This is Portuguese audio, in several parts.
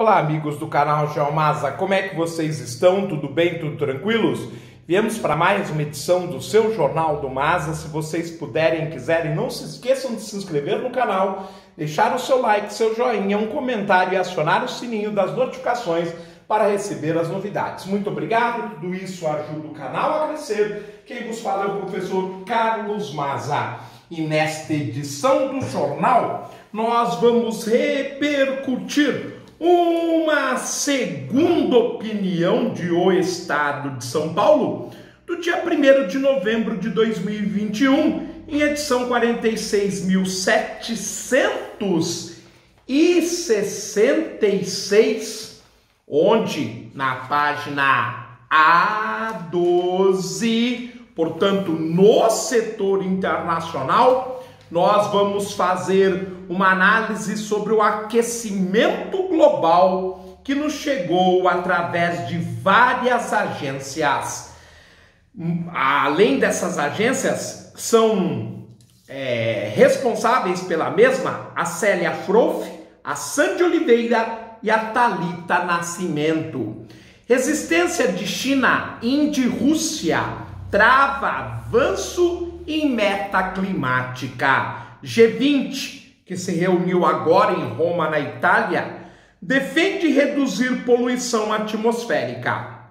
Olá, amigos do canal Geomasa, como é que vocês estão? Tudo bem? Tudo tranquilos? Viemos para mais uma edição do seu Jornal do Masa. Se vocês puderem e quiserem, não se esqueçam de se inscrever no canal, deixar o seu like, seu joinha, um comentário e acionar o sininho das notificações para receber as novidades. Muito obrigado, tudo isso ajuda o canal a crescer. Quem vos fala é o professor Carlos Maza. E nesta edição do jornal, nós vamos repercutir uma segunda opinião de O Estado de São Paulo, do dia 1º de novembro de 2021, em edição 46.766, onde na página A12, portanto, no setor internacional, nós vamos fazer uma análise sobre o aquecimento global que nos chegou através de várias agências. Além dessas agências, são responsáveis pela mesma a Célia Frouf, a Sandy Oliveira e a Thalita Nascimento. Resistência de China, Índia e Rússia trava avanço em meta climática. G20, que se reuniu agora em Roma, na Itália, defende reduzir poluição atmosférica,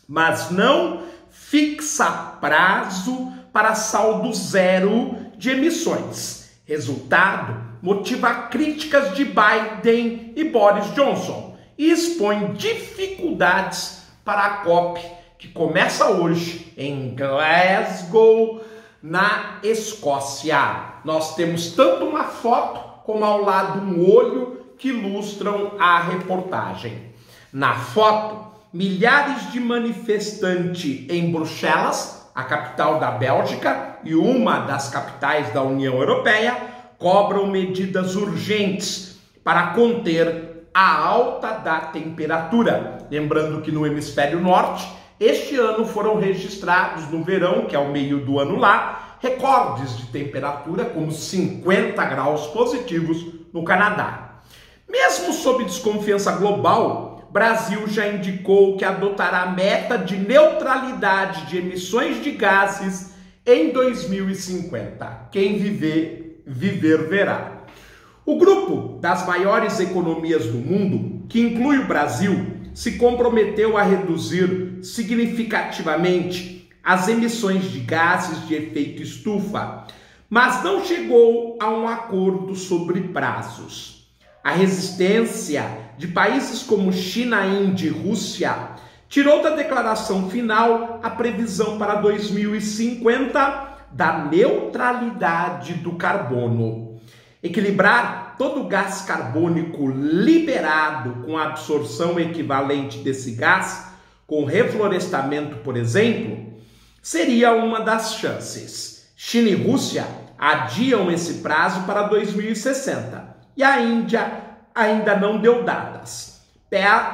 mas não fixa prazo para saldo zero de emissões. Resultado, motiva críticas de Biden e Boris Johnson e expõe dificuldades para a COP, que começa hoje em Glasgow, na Escócia. Nós temos tanto uma foto como ao lado um olho que ilustram a reportagem. Na foto, milhares de manifestantes em Bruxelas, a capital da Bélgica e uma das capitais da União Europeia, cobram medidas urgentes para conter a alta da temperatura. Lembrando que no hemisfério norte, este ano foram registrados no verão, que é o meio do ano lá, recordes de temperatura como 50 graus positivos no Canadá. Mesmo sob desconfiança global, Brasil já indicou que adotará meta de neutralidade de emissões de gases em 2050. Quem viver verá. O grupo das maiores economias do mundo, que inclui o Brasil, se comprometeu a reduzir significativamente as emissões de gases de efeito estufa, mas não chegou a um acordo sobre prazos. A resistência de países como China, Índia e Rússia tirou da declaração final a previsão para 2050 da neutralidade do carbono. Equilibrar todo o gás carbônico liberado com a absorção equivalente desse gás, com reflorestamento, por exemplo, seria uma das chances. China e Rússia adiam esse prazo para 2060 e a Índia ainda não deu datas.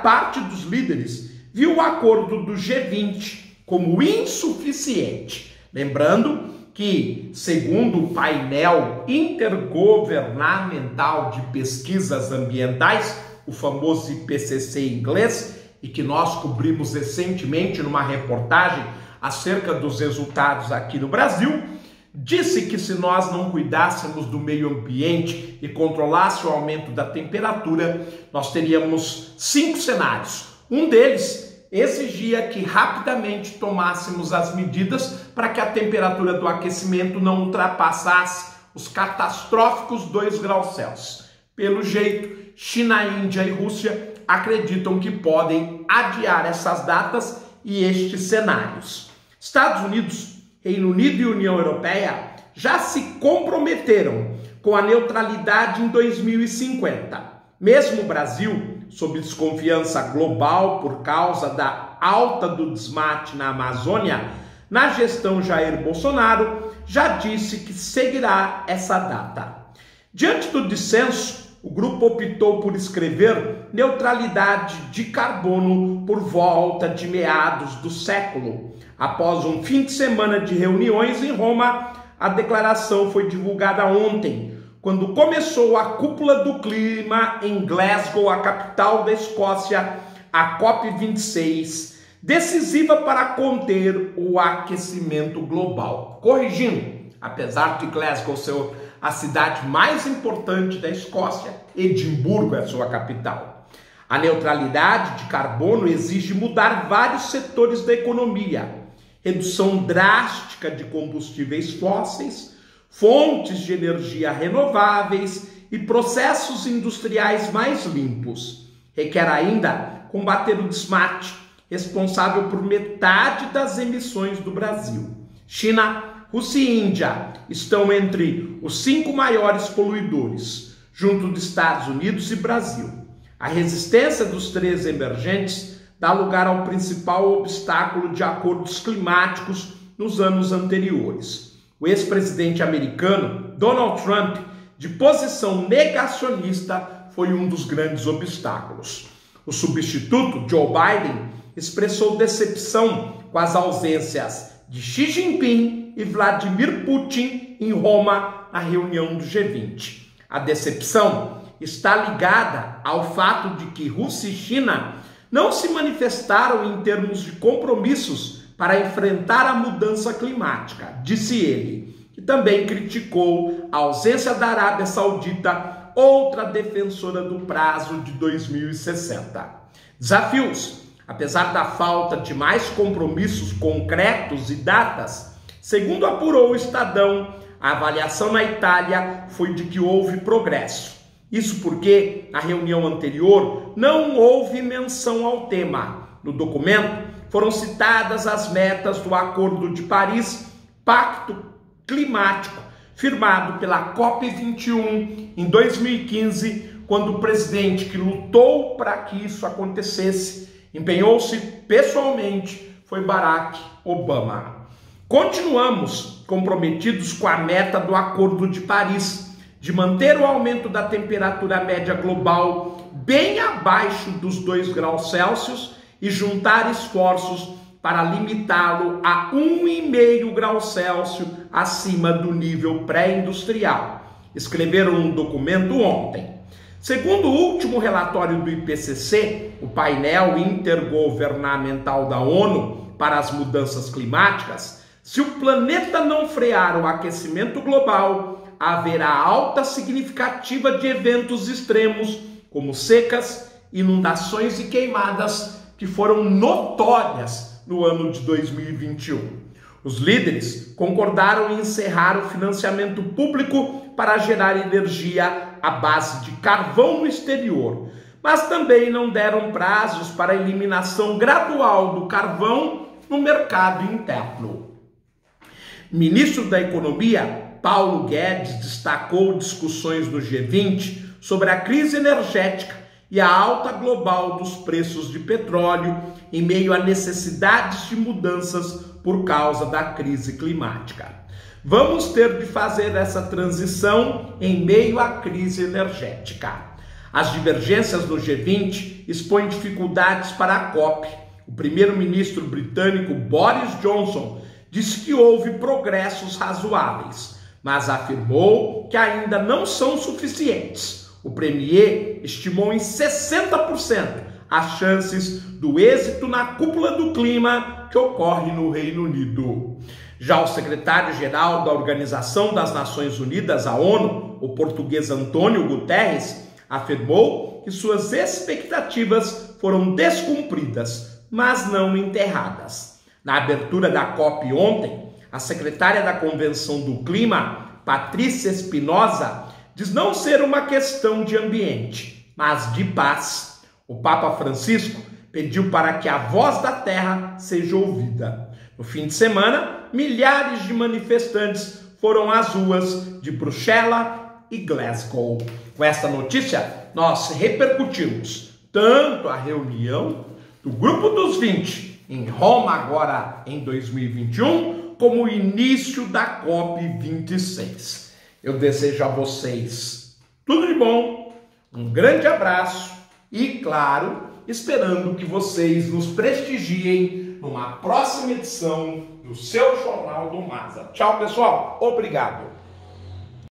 Parte dos líderes viu o acordo do G20 como insuficiente. Lembrando que, segundo o painel intergovernamental de pesquisas ambientais, o famoso IPCC em inglês, e que nós cobrimos recentemente numa reportagem acerca dos resultados aqui no Brasil, disse que se nós não cuidássemos do meio ambiente e controlássemos o aumento da temperatura, nós teríamos 5 cenários. Um deles exigia que rapidamente tomássemos as medidas para que a temperatura do aquecimento não ultrapassasse os catastróficos 2 graus Celsius. Pelo jeito, China, Índia e Rússia acreditam que podem adiar essas datas e estes cenários. Estados Unidos, Reino Unido e União Europeia já se comprometeram com a neutralidade em 2050. Mesmo o Brasil, sob desconfiança global por causa da alta do desmate na Amazônia, na gestão Jair Bolsonaro, já disse que seguirá essa data. Diante do dissenso, o grupo optou por escrever neutralidade de carbono por volta de meados do século. Após um fim de semana de reuniões em Roma, a declaração foi divulgada ontem, quando começou a cúpula do clima em Glasgow, a capital da Escócia, a COP26, decisiva para conter o aquecimento global. Corrigindo, apesar de Glasgow ser a cidade mais importante da Escócia, Edimburgo é sua capital. A neutralidade de carbono exige mudar vários setores da economia, redução drástica de combustíveis fósseis, fontes de energia renováveis e processos industriais mais limpos. Requer ainda combater o desmate, responsável por metade das emissões do Brasil. China, Rússia e Índia estão entre os 5 maiores poluidores, junto dos Estados Unidos e Brasil. A resistência dos 3 emergentes dá lugar ao principal obstáculo de acordos climáticos nos anos anteriores. O ex-presidente americano Donald Trump, de posição negacionista, foi um dos grandes obstáculos. O substituto, Joe Biden, expressou decepção com as ausências de Xi Jinping e Vladimir Putin em Roma na reunião do G20. A decepção está ligada ao fato de que Rússia e China não se manifestaram em termos de compromissos para enfrentar a mudança climática, disse ele, que também criticou a ausência da Arábia Saudita, outra defensora do prazo de 2060. Desafios. Apesar da falta de mais compromissos concretos e datas, segundo apurou o Estadão, a avaliação na Itália foi de que houve progresso. Isso porque, na reunião anterior, não houve menção ao tema. No documento, foram citadas as metas do Acordo de Paris, Pacto Climático, firmado pela COP21 em 2015, quando o presidente que lutou para que isso acontecesse, empenhou-se pessoalmente, foi Barack Obama. Continuamos comprometidos com a meta do Acordo de Paris, de manter o aumento da temperatura média global bem abaixo dos 2 graus Celsius e juntar esforços para limitá-lo a 1,5 graus Celsius acima do nível pré-industrial. Escreveram um documento ontem. Segundo o último relatório do IPCC, o painel intergovernamental da ONU para as mudanças climáticas, se o planeta não frear o aquecimento global, haverá alta significativa de eventos extremos, como secas, inundações e queimadas, que foram notórias no ano de 2021. Os líderes concordaram em encerrar o financiamento público para gerar energia à base de carvão no exterior, mas também não deram prazos para a eliminação gradual do carvão no mercado interno. Ministro da Economia, Paulo Guedes, destacou discussões no G20 sobre a crise energética e a alta global dos preços de petróleo em meio a necessidades de mudanças por causa da crise climática. Vamos ter de fazer essa transição em meio à crise energética. As divergências no G20 expõem dificuldades para a COP. O primeiro-ministro britânico Boris Johnson disse que houve progressos razoáveis, mas afirmou que ainda não são suficientes. O premier estimou em 60% as chances do êxito na cúpula do clima que ocorre no Reino Unido. Já o secretário-geral da Organização das Nações Unidas, a ONU, o português Antônio Guterres, afirmou que suas expectativas foram descumpridas, mas não enterradas. Na abertura da COP ontem, a secretária da Convenção do Clima, Patrícia Espinosa, diz não ser uma questão de ambiente, mas de paz. O Papa Francisco pediu para que a voz da terra seja ouvida. No fim de semana, milhares de manifestantes foram às ruas de Bruxelas e Glasgow. Com esta notícia, nós repercutimos tanto a reunião do Grupo dos 20 em Roma agora em 2021, como o início da COP26. Eu desejo a vocês tudo de bom, um grande abraço e, claro, esperando que vocês nos prestigiem numa próxima edição do seu Jornal do Maza. Tchau, pessoal. Obrigado.